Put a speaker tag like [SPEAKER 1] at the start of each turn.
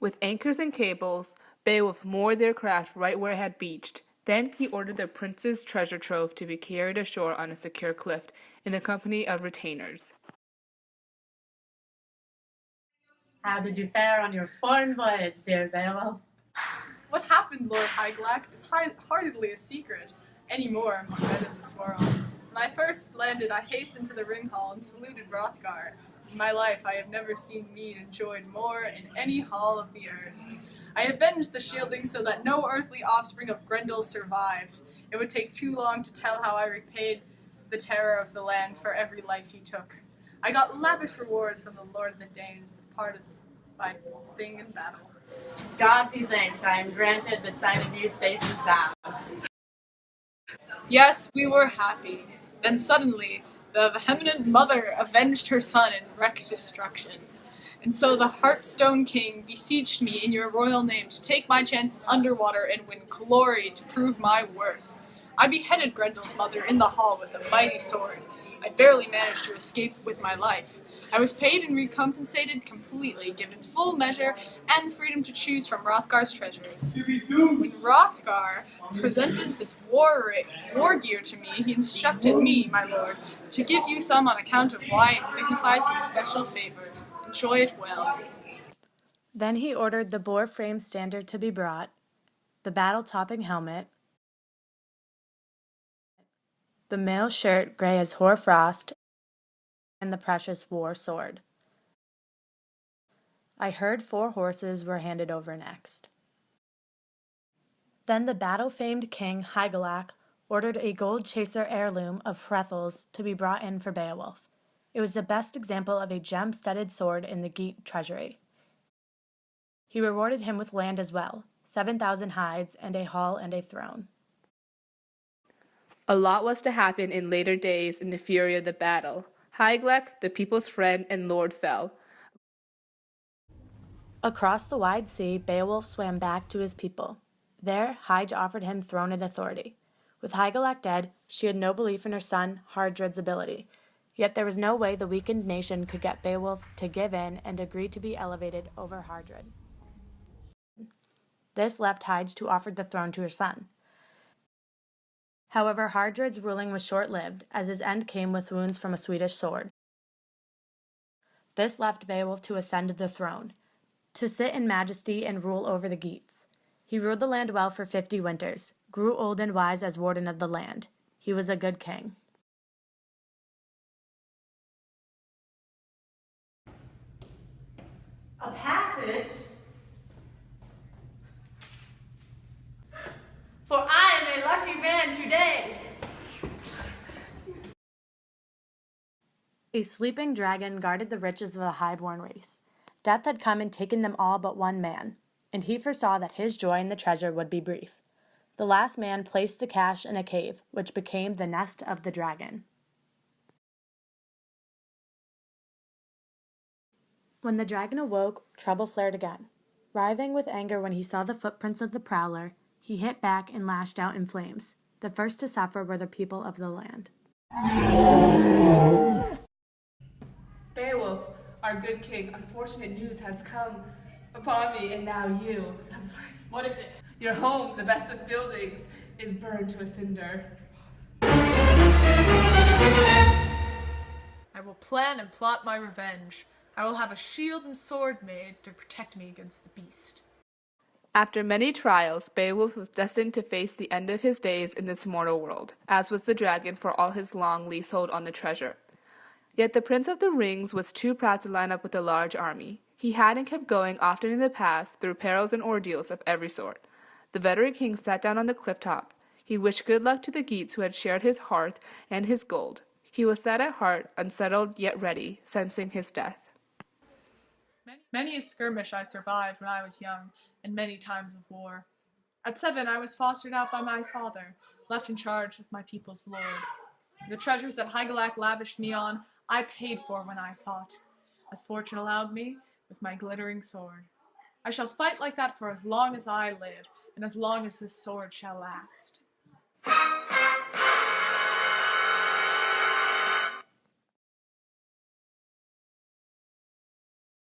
[SPEAKER 1] With anchors and cables, Beowulf moored their craft right where it had beached. Then he ordered the prince's treasure trove to be carried ashore on a secure cliff in the company of retainers.
[SPEAKER 2] How did you fare on your foreign voyage, dear Beowulf?
[SPEAKER 3] What happened, Lord Hygelac, is hardly a secret anymore among men in this world. When I first landed, I hastened to the ring hall and saluted Hrothgar. In my life, I have never seen mead enjoyed more in any hall of the earth. I avenged the shielding so that no earthly offspring of Grendel survived. It would take too long to tell how I repaid the terror of the land for every life he took. I got lavish rewards from the Lord of the Danes as part of my thing in battle.
[SPEAKER 2] God be thanked, I am granted the sight of you safe and sound.
[SPEAKER 3] Yes, we were happy. Then suddenly, the vehement mother avenged her son in wreck destruction. And so the Heartstone King beseeched me in your royal name to take my chances underwater and win glory to prove my worth. I beheaded Grendel's mother in the hall with a mighty sword. I barely managed to escape with my life. I was paid and recompensated completely, given full measure and the freedom to choose from Hrothgar's treasures. When Hrothgar presented this war gear to me, he instructed me, my lord, to give you some on account of why it signifies his special favor. Enjoy it well.
[SPEAKER 4] Then he ordered the boar-frame standard to be brought, the battle-topping helmet, the mail shirt gray as hoarfrost, and the precious war sword. I heard 4 horses were handed over next. Then the battle-famed King Hygelac ordered a gold chaser heirloom of Hrethel's to be brought in for Beowulf. It was the best example of a gem-studded sword in the Geat treasury. He rewarded him with land as well, 7,000 hides and a hall and a throne.
[SPEAKER 1] A lot was to happen in later days in the fury of the battle. Hygelac, the people's friend and lord, fell.
[SPEAKER 4] Across the wide sea, Beowulf swam back to his people. There, Hyge offered him throne and authority. With Hygelac dead, she had no belief in her son, Hardred's ability. Yet there was no way the weakened nation could get Beowulf to give in and agree to be elevated over Hardred. This left Hyge to offer the throne to her son. However, Hardred's ruling was short-lived, as his end came with wounds from a Swedish sword. This left Beowulf to ascend the throne, to sit in majesty and rule over the Geats. He ruled the land well for 50 winters, grew old and wise as warden of the land. He was a good king.
[SPEAKER 2] A passage? For I am a lucky man today.
[SPEAKER 4] A sleeping dragon guarded the riches of a high-born race. Death had come and taken them all but one man, and he foresaw that his joy in the treasure would be brief. The last man placed the cash in a cave, which became the nest of the dragon. When the dragon awoke, trouble flared again. Writhing with anger when he saw the footprints of the prowler, he hit back and lashed out in flames. The first to suffer were the people of the land.
[SPEAKER 1] Beowulf, our good king, unfortunate news has come upon me, and now you.
[SPEAKER 3] What is it?
[SPEAKER 1] Your home, the best of buildings, is burned to a cinder.
[SPEAKER 3] I will plan and plot my revenge. I will have a shield and sword made to protect me against the beast.
[SPEAKER 1] After many trials, Beowulf was destined to face the end of his days in this mortal world, as was the dragon for all his long leasehold on the treasure. Yet the Prince of the Rings was too proud to line up with a large army. He had and kept going often in the past through perils and ordeals of every sort. The veteran king sat down on the cliff top. He wished good luck to the Geats who had shared his hearth and his gold. He was sad at heart, unsettled yet ready, sensing his death.
[SPEAKER 3] Many a skirmish I survived when I was young, and many times of war. At 7, I was fostered out by my father, left in charge of my people's lord. The treasures that Hygelac lavished me on, I paid for when I fought, as fortune allowed me, with my glittering sword. I shall fight like that for as long as I live, and as long as this sword shall last.